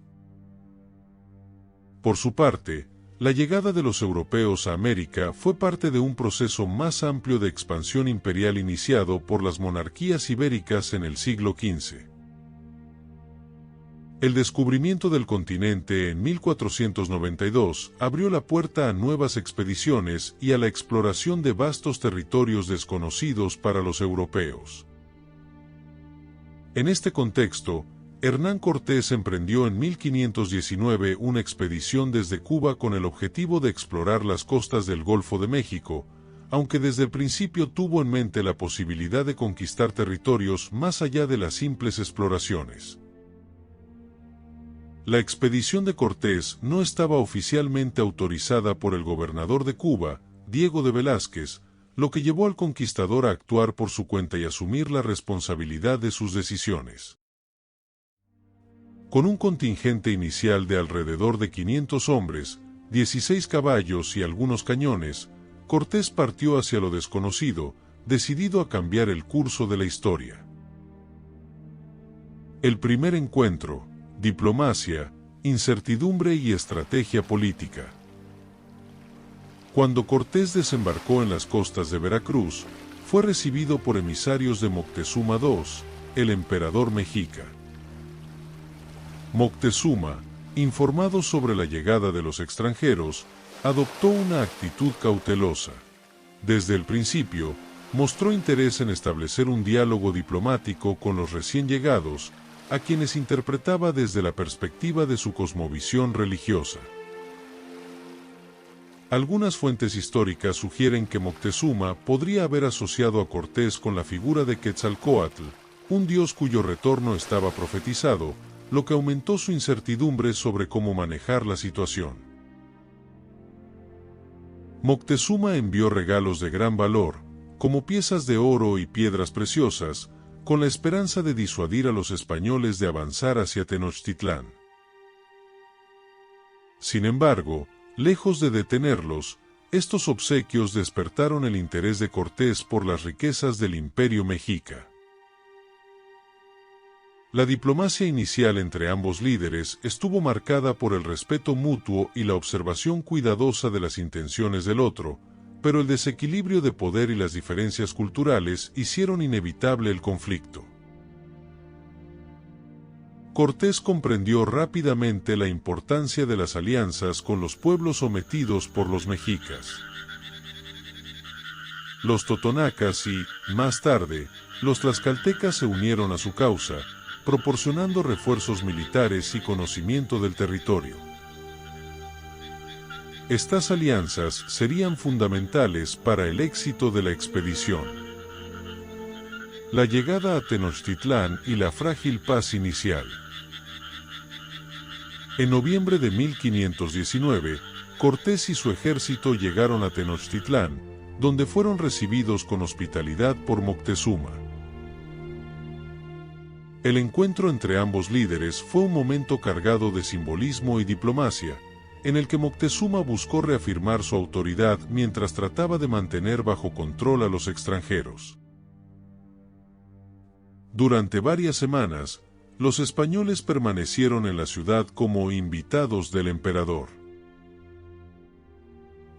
Por su parte, la llegada de los europeos a América fue parte de un proceso más amplio de expansión imperial iniciado por las monarquías ibéricas en el siglo XV. El descubrimiento del continente en 1492 abrió la puerta a nuevas expediciones y a la exploración de vastos territorios desconocidos para los europeos. En este contexto, Hernán Cortés emprendió en 1519 una expedición desde Cuba con el objetivo de explorar las costas del Golfo de México, aunque desde el principio tuvo en mente la posibilidad de conquistar territorios más allá de las simples exploraciones. La expedición de Cortés no estaba oficialmente autorizada por el gobernador de Cuba, Diego de Velázquez, lo que llevó al conquistador a actuar por su cuenta y asumir la responsabilidad de sus decisiones. Con un contingente inicial de alrededor de 500 hombres, 16 caballos y algunos cañones, Cortés partió hacia lo desconocido, decidido a cambiar el curso de la historia. El primer encuentro: diplomacia, incertidumbre y estrategia política. Cuando Cortés desembarcó en las costas de Veracruz, fue recibido por emisarios de Moctezuma II, el emperador mexica. Moctezuma, informado sobre la llegada de los extranjeros, adoptó una actitud cautelosa. Desde el principio, mostró interés en establecer un diálogo diplomático con los recién llegados, a quienes interpretaba desde la perspectiva de su cosmovisión religiosa. Algunas fuentes históricas sugieren que Moctezuma podría haber asociado a Cortés con la figura de Quetzalcóatl, un dios cuyo retorno estaba profetizado, lo que aumentó su incertidumbre sobre cómo manejar la situación. Moctezuma envió regalos de gran valor, como piezas de oro y piedras preciosas, con la esperanza de disuadir a los españoles de avanzar hacia Tenochtitlán. Sin embargo, lejos de detenerlos, estos obsequios despertaron el interés de Cortés por las riquezas del Imperio Mexica. La diplomacia inicial entre ambos líderes estuvo marcada por el respeto mutuo y la observación cuidadosa de las intenciones del otro, pero el desequilibrio de poder y las diferencias culturales hicieron inevitable el conflicto. Cortés comprendió rápidamente la importancia de las alianzas con los pueblos sometidos por los mexicas. Los totonacas y, más tarde, los tlaxcaltecas se unieron a su causa, proporcionando refuerzos militares y conocimiento del territorio. Estas alianzas serían fundamentales para el éxito de la expedición. La llegada a Tenochtitlán y la frágil paz inicial. En noviembre de 1519, Cortés y su ejército llegaron a Tenochtitlán, donde fueron recibidos con hospitalidad por Moctezuma. El encuentro entre ambos líderes fue un momento cargado de simbolismo y diplomacia, en el que Moctezuma buscó reafirmar su autoridad mientras trataba de mantener bajo control a los extranjeros. Durante varias semanas, los españoles permanecieron en la ciudad como invitados del emperador.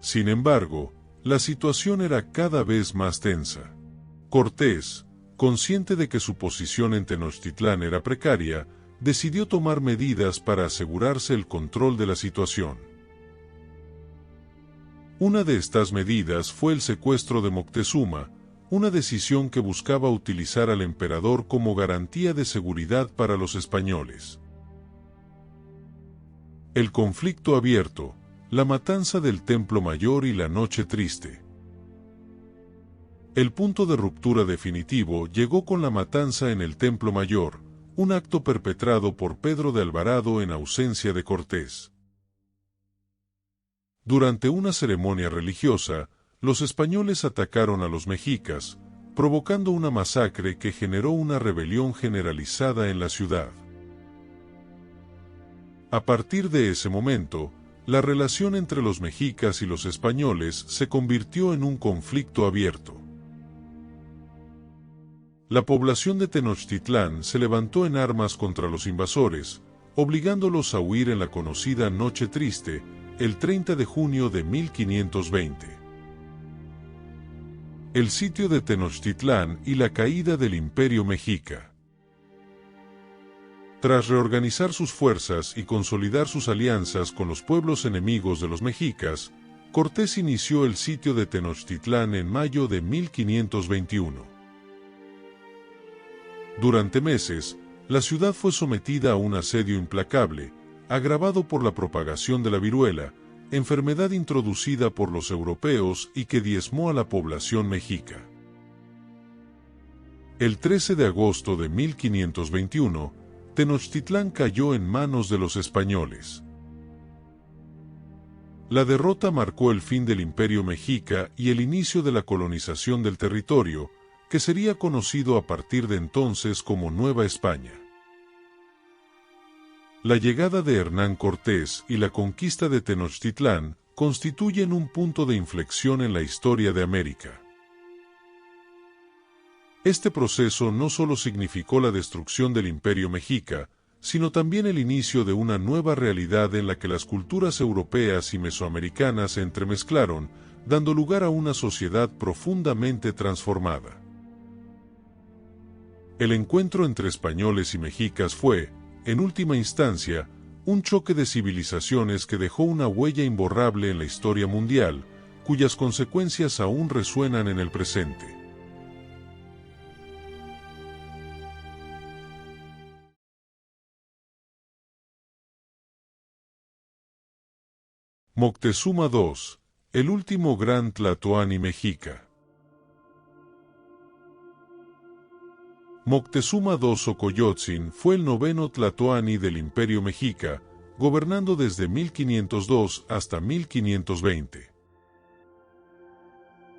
Sin embargo, la situación era cada vez más tensa. Cortés, consciente de que su posición en Tenochtitlán era precaria, decidió tomar medidas para asegurarse el control de la situación. Una de estas medidas fue el secuestro de Moctezuma, una decisión que buscaba utilizar al emperador como garantía de seguridad para los españoles. El conflicto abierto, la matanza del Templo Mayor y la Noche Triste. El punto de ruptura definitivo llegó con la matanza en el Templo Mayor, un acto perpetrado por Pedro de Alvarado en ausencia de Cortés. Durante una ceremonia religiosa, los españoles atacaron a los mexicas, provocando una masacre que generó una rebelión generalizada en la ciudad. A partir de ese momento, la relación entre los mexicas y los españoles se convirtió en un conflicto abierto. La población de Tenochtitlán se levantó en armas contra los invasores, obligándolos a huir en la conocida Noche Triste, el 30 de junio de 1520. El sitio de Tenochtitlán y la caída del Imperio Mexica. Tras reorganizar sus fuerzas y consolidar sus alianzas con los pueblos enemigos de los mexicas, Cortés inició el sitio de Tenochtitlán en mayo de 1521. Durante meses, la ciudad fue sometida a un asedio implacable, agravado por la propagación de la viruela, enfermedad introducida por los europeos y que diezmó a la población mexica. El 13 de agosto de 1521, Tenochtitlán cayó en manos de los españoles. La derrota marcó el fin del Imperio Mexica y el inicio de la colonización del territorio, que sería conocido a partir de entonces como Nueva España. La llegada de Hernán Cortés y la conquista de Tenochtitlán constituyen un punto de inflexión en la historia de América. Este proceso no solo significó la destrucción del Imperio Mexica, sino también el inicio de una nueva realidad en la que las culturas europeas y mesoamericanas se entremezclaron, dando lugar a una sociedad profundamente transformada. El encuentro entre españoles y mexicas fue, en última instancia, un choque de civilizaciones que dejó una huella imborrable en la historia mundial, cuyas consecuencias aún resuenan en el presente. Moctezuma II, el último gran tlatoani mexica. Moctezuma II Xocoyotzin fue el noveno tlatoani del Imperio Mexica, gobernando desde 1502 hasta 1520.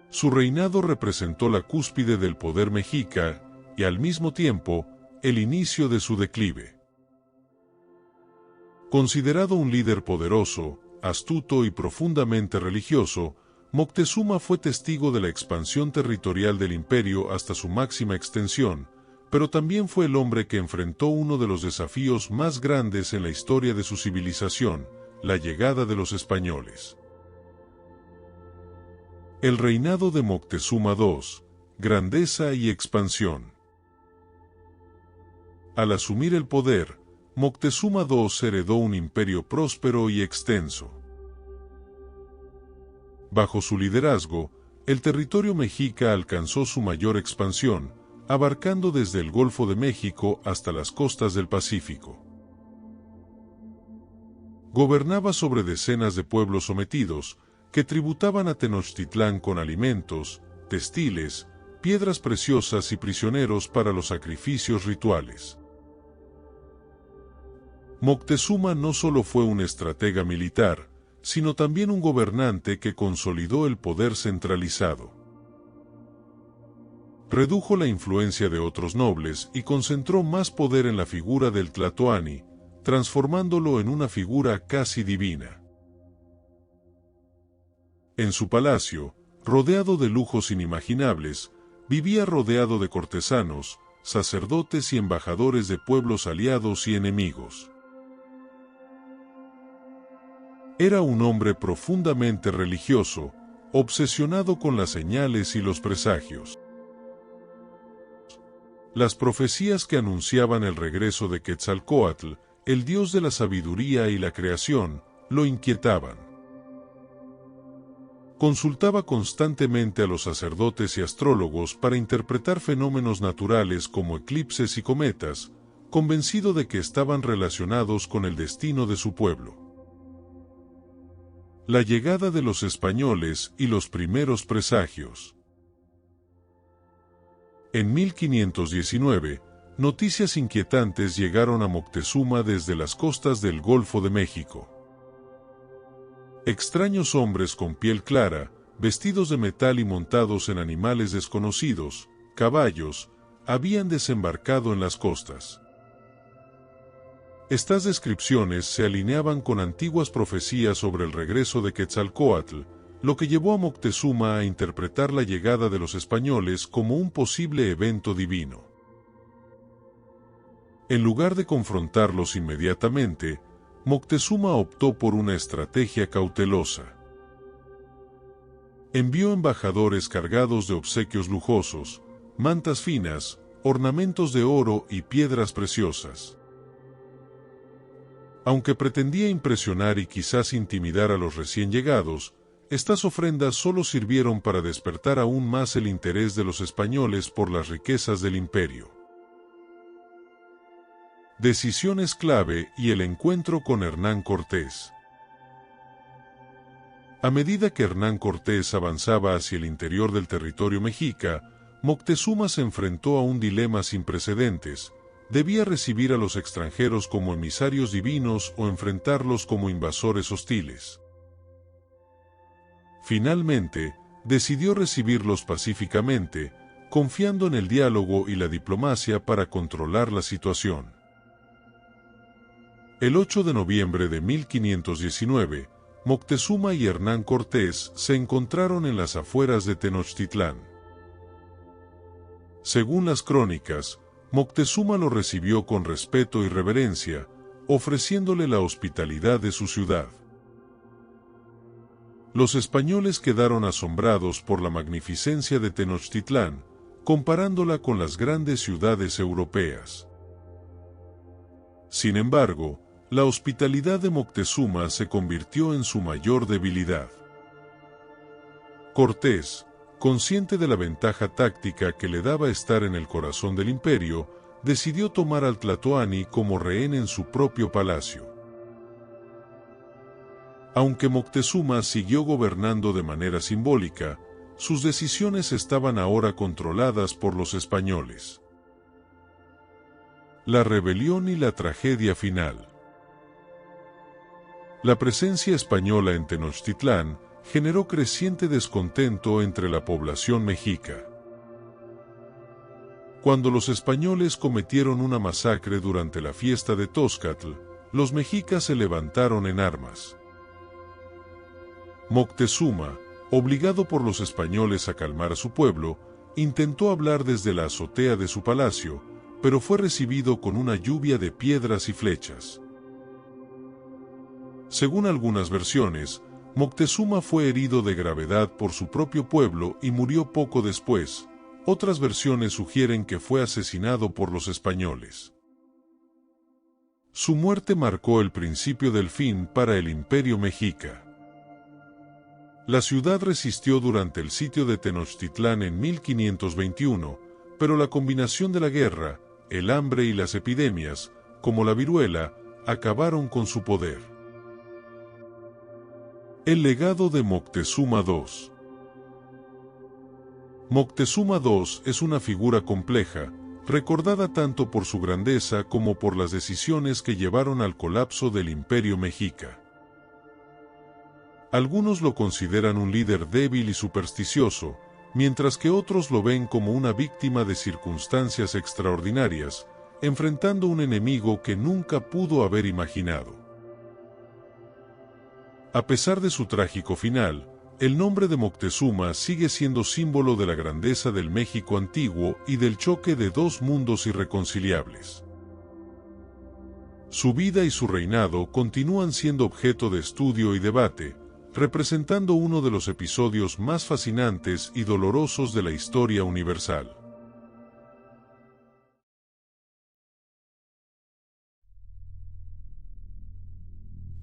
Su reinado representó la cúspide del poder mexica y, al mismo tiempo, el inicio de su declive. Considerado un líder poderoso, astuto y profundamente religioso, Moctezuma fue testigo de la expansión territorial del imperio hasta su máxima extensión, pero también fue el hombre que enfrentó uno de los desafíos más grandes en la historia de su civilización, la llegada de los españoles. El reinado de Moctezuma II, grandeza y expansión. Al asumir el poder, Moctezuma II heredó un imperio próspero y extenso. Bajo su liderazgo, el territorio mexica alcanzó su mayor expansión, abarcando desde el Golfo de México hasta las costas del Pacífico. Gobernaba sobre decenas de pueblos sometidos, que tributaban a Tenochtitlán con alimentos, textiles, piedras preciosas y prisioneros para los sacrificios rituales. Moctezuma no solo fue un estratega militar, sino también un gobernante que consolidó el poder centralizado. Redujo la influencia de otros nobles y concentró más poder en la figura del Tlatoani, transformándolo en una figura casi divina. En su palacio, rodeado de lujos inimaginables, vivía rodeado de cortesanos, sacerdotes y embajadores de pueblos aliados y enemigos. Era un hombre profundamente religioso, obsesionado con las señales y los presagios. Las profecías que anunciaban el regreso de Quetzalcóatl, el dios de la sabiduría y la creación, lo inquietaban. Consultaba constantemente a los sacerdotes y astrólogos para interpretar fenómenos naturales como eclipses y cometas, convencido de que estaban relacionados con el destino de su pueblo. La llegada de los españoles y los primeros presagios. En 1519, noticias inquietantes llegaron a Moctezuma desde las costas del Golfo de México. Extraños hombres con piel clara, vestidos de metal y montados en animales desconocidos, caballos, habían desembarcado en las costas. Estas descripciones se alineaban con antiguas profecías sobre el regreso de Quetzalcóatl, lo que llevó a Moctezuma a interpretar la llegada de los españoles como un posible evento divino. En lugar de confrontarlos inmediatamente, Moctezuma optó por una estrategia cautelosa. Envió embajadores cargados de obsequios lujosos, mantas finas, ornamentos de oro y piedras preciosas. Aunque pretendía impresionar y quizás intimidar a los recién llegados, estas ofrendas solo sirvieron para despertar aún más el interés de los españoles por las riquezas del imperio. Decisiones clave y el encuentro con Hernán Cortés. A medida que Hernán Cortés avanzaba hacia el interior del territorio mexica, Moctezuma se enfrentó a un dilema sin precedentes: debía recibir a los extranjeros como emisarios divinos o enfrentarlos como invasores hostiles. Finalmente, decidió recibirlos pacíficamente, confiando en el diálogo y la diplomacia para controlar la situación. El 8 de noviembre de 1519, Moctezuma y Hernán Cortés se encontraron en las afueras de Tenochtitlán. Según las crónicas, Moctezuma lo recibió con respeto y reverencia, ofreciéndole la hospitalidad de su ciudad. Los españoles quedaron asombrados por la magnificencia de Tenochtitlán, comparándola con las grandes ciudades europeas. Sin embargo, la hospitalidad de Moctezuma se convirtió en su mayor debilidad. Cortés, consciente de la ventaja táctica que le daba estar en el corazón del imperio, decidió tomar al Tlatoani como rehén en su propio palacio. Aunque Moctezuma siguió gobernando de manera simbólica, sus decisiones estaban ahora controladas por los españoles. La rebelión y la tragedia final. La presencia española en Tenochtitlán generó creciente descontento entre la población mexica. Cuando los españoles cometieron una masacre durante la fiesta de Tozcatl, los mexicas se levantaron en armas. Moctezuma, obligado por los españoles a calmar a su pueblo, intentó hablar desde la azotea de su palacio, pero fue recibido con una lluvia de piedras y flechas. Según algunas versiones, Moctezuma fue herido de gravedad por su propio pueblo y murió poco después. Otras versiones sugieren que fue asesinado por los españoles. Su muerte marcó el principio del fin para el Imperio Mexica. La ciudad resistió durante el sitio de Tenochtitlán en 1521, pero la combinación de la guerra, el hambre y las epidemias, como la viruela, acabaron con su poder. El legado de Moctezuma II. Moctezuma II es una figura compleja, recordada tanto por su grandeza como por las decisiones que llevaron al colapso del Imperio Mexica. Algunos lo consideran un líder débil y supersticioso, mientras que otros lo ven como una víctima de circunstancias extraordinarias, enfrentando un enemigo que nunca pudo haber imaginado. A pesar de su trágico final, el nombre de Moctezuma sigue siendo símbolo de la grandeza del México antiguo y del choque de dos mundos irreconciliables. Su vida y su reinado continúan siendo objeto de estudio y debate, representando uno de los episodios más fascinantes y dolorosos de la historia universal.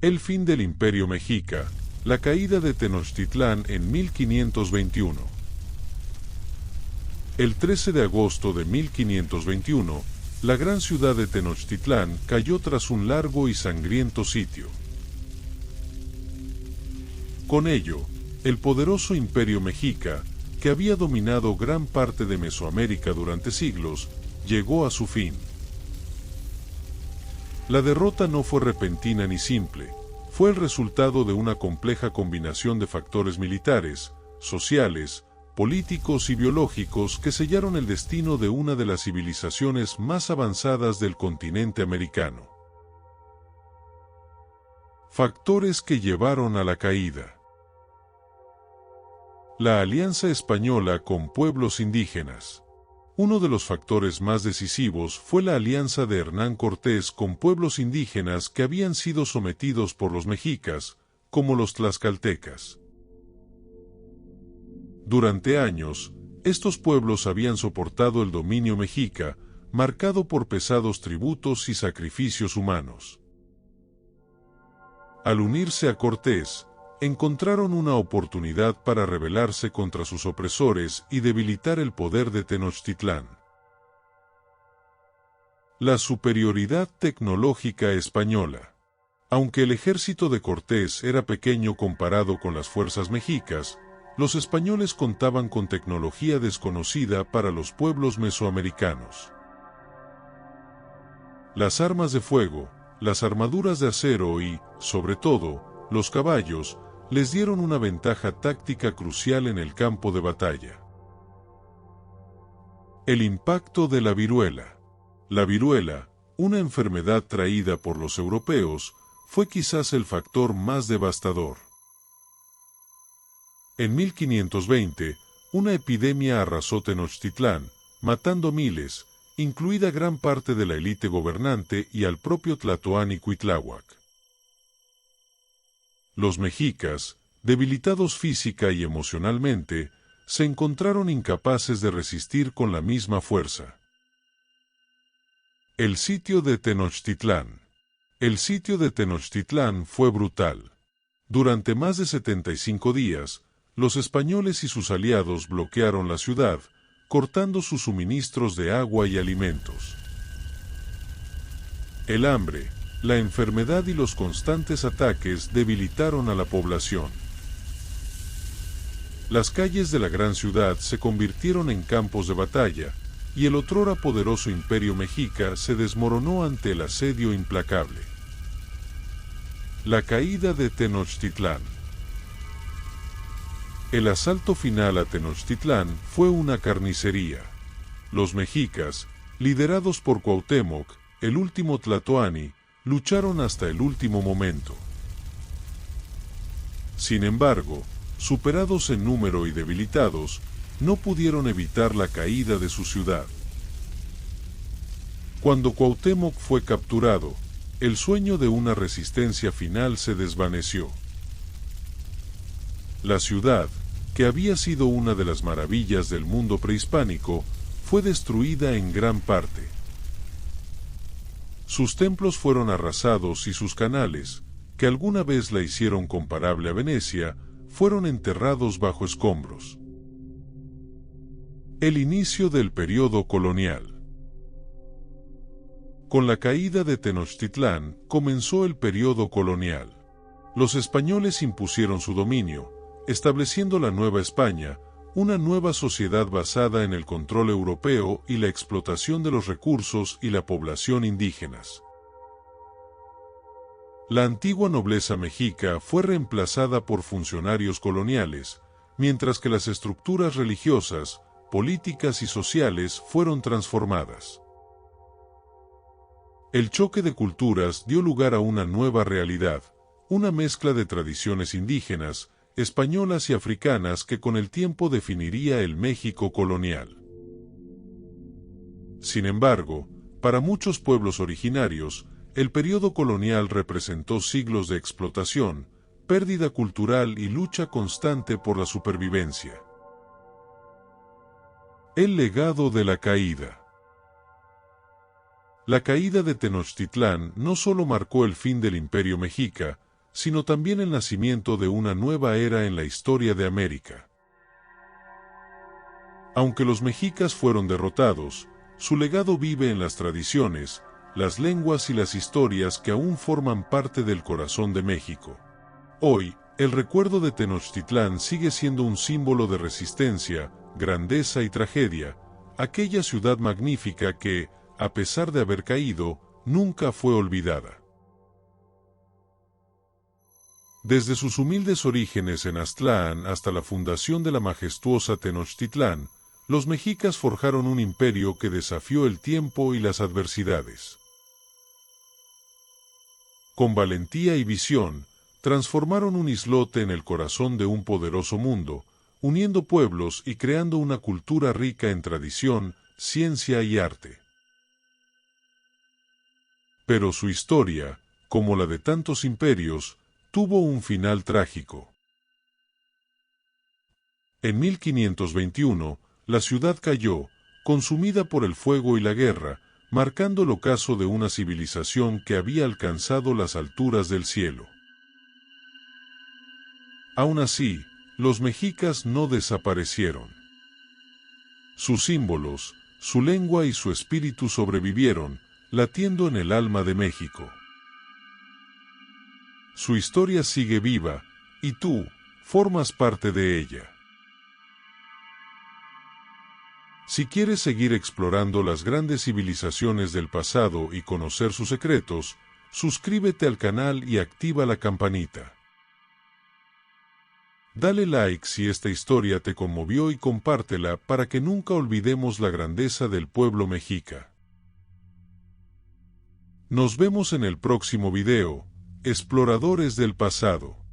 El fin del Imperio Mexica, la caída de Tenochtitlán en 1521. El 13 de agosto de 1521, la gran ciudad de Tenochtitlán cayó tras un largo y sangriento sitio. Con ello, el poderoso Imperio Mexica, que había dominado gran parte de Mesoamérica durante siglos, llegó a su fin. La derrota no fue repentina ni simple, fue el resultado de una compleja combinación de factores militares, sociales, políticos y biológicos que sellaron el destino de una de las civilizaciones más avanzadas del continente americano. Factores que llevaron a la caída. La alianza española con pueblos indígenas. Uno de los factores más decisivos fue la alianza de Hernán Cortés con pueblos indígenas que habían sido sometidos por los mexicas, como los tlaxcaltecas. Durante años, estos pueblos habían soportado el dominio mexica, marcado por pesados tributos y sacrificios humanos. Al unirse a Cortés, encontraron una oportunidad para rebelarse contra sus opresores y debilitar el poder de Tenochtitlán. La superioridad tecnológica española. Aunque el ejército de Cortés era pequeño comparado con las fuerzas mexicas, los españoles contaban con tecnología desconocida para los pueblos mesoamericanos. Las armas de fuego, las armaduras de acero y, sobre todo, los caballos, les dieron una ventaja táctica crucial en el campo de batalla. El impacto de la viruela. La viruela, una enfermedad traída por los europeos, fue quizás el factor más devastador. En 1520, una epidemia arrasó Tenochtitlán, matando miles, incluida gran parte de la élite gobernante y al propio Tlatoani y Cuitláhuac. Los mexicas, debilitados física y emocionalmente, se encontraron incapaces de resistir con la misma fuerza. El sitio de Tenochtitlán. El sitio de Tenochtitlán fue brutal. Durante más de 75 días, los españoles y sus aliados bloquearon la ciudad, cortando sus suministros de agua y alimentos. El hambre, la enfermedad y los constantes ataques debilitaron a la población. Las calles de la gran ciudad se convirtieron en campos de batalla, y el otrora poderoso imperio mexica se desmoronó ante el asedio implacable. La caída de Tenochtitlán. El asalto final a Tenochtitlán fue una carnicería. Los mexicas, liderados por Cuauhtémoc, el último tlatoani, lucharon hasta el último momento. Sin embargo, superados en número y debilitados, no pudieron evitar la caída de su ciudad. Cuando Cuauhtémoc fue capturado, el sueño de una resistencia final se desvaneció. La ciudad, que había sido una de las maravillas del mundo prehispánico, fue destruida en gran parte. Sus templos fueron arrasados y sus canales, que alguna vez la hicieron comparable a Venecia, fueron enterrados bajo escombros. El inicio del periodo colonial. Con la caída de Tenochtitlán comenzó el periodo colonial. Los españoles impusieron su dominio, estableciendo la Nueva España, una nueva sociedad basada en el control europeo y la explotación de los recursos y la población indígenas. La antigua nobleza mexica fue reemplazada por funcionarios coloniales, mientras que las estructuras religiosas, políticas y sociales fueron transformadas. El choque de culturas dio lugar a una nueva realidad, una mezcla de tradiciones indígenas, españolas y africanas que con el tiempo definiría el México colonial. Sin embargo, para muchos pueblos originarios, el periodo colonial representó siglos de explotación, pérdida cultural y lucha constante por la supervivencia. El legado de la caída. La caída de Tenochtitlán no solo marcó el fin del Imperio Mexica, sino también el nacimiento de una nueva era en la historia de América. Aunque los mexicas fueron derrotados, su legado vive en las tradiciones, las lenguas y las historias que aún forman parte del corazón de México. Hoy, el recuerdo de Tenochtitlán sigue siendo un símbolo de resistencia, grandeza y tragedia, aquella ciudad magnífica que, a pesar de haber caído, nunca fue olvidada. Desde sus humildes orígenes en Aztlán hasta la fundación de la majestuosa Tenochtitlán, los mexicas forjaron un imperio que desafió el tiempo y las adversidades. Con valentía y visión, transformaron un islote en el corazón de un poderoso mundo, uniendo pueblos y creando una cultura rica en tradición, ciencia y arte. Pero su historia, como la de tantos imperios, tuvo un final trágico. En 1521, la ciudad cayó, consumida por el fuego y la guerra, marcando el ocaso de una civilización que había alcanzado las alturas del cielo. Aún así, los mexicas no desaparecieron. Sus símbolos, su lengua y su espíritu sobrevivieron, latiendo en el alma de México. Su historia sigue viva, y tú, formas parte de ella. Si quieres seguir explorando las grandes civilizaciones del pasado y conocer sus secretos, suscríbete al canal y activa la campanita. Dale like si esta historia te conmovió y compártela para que nunca olvidemos la grandeza del pueblo mexica. Nos vemos en el próximo video, Exploradores del Pasado.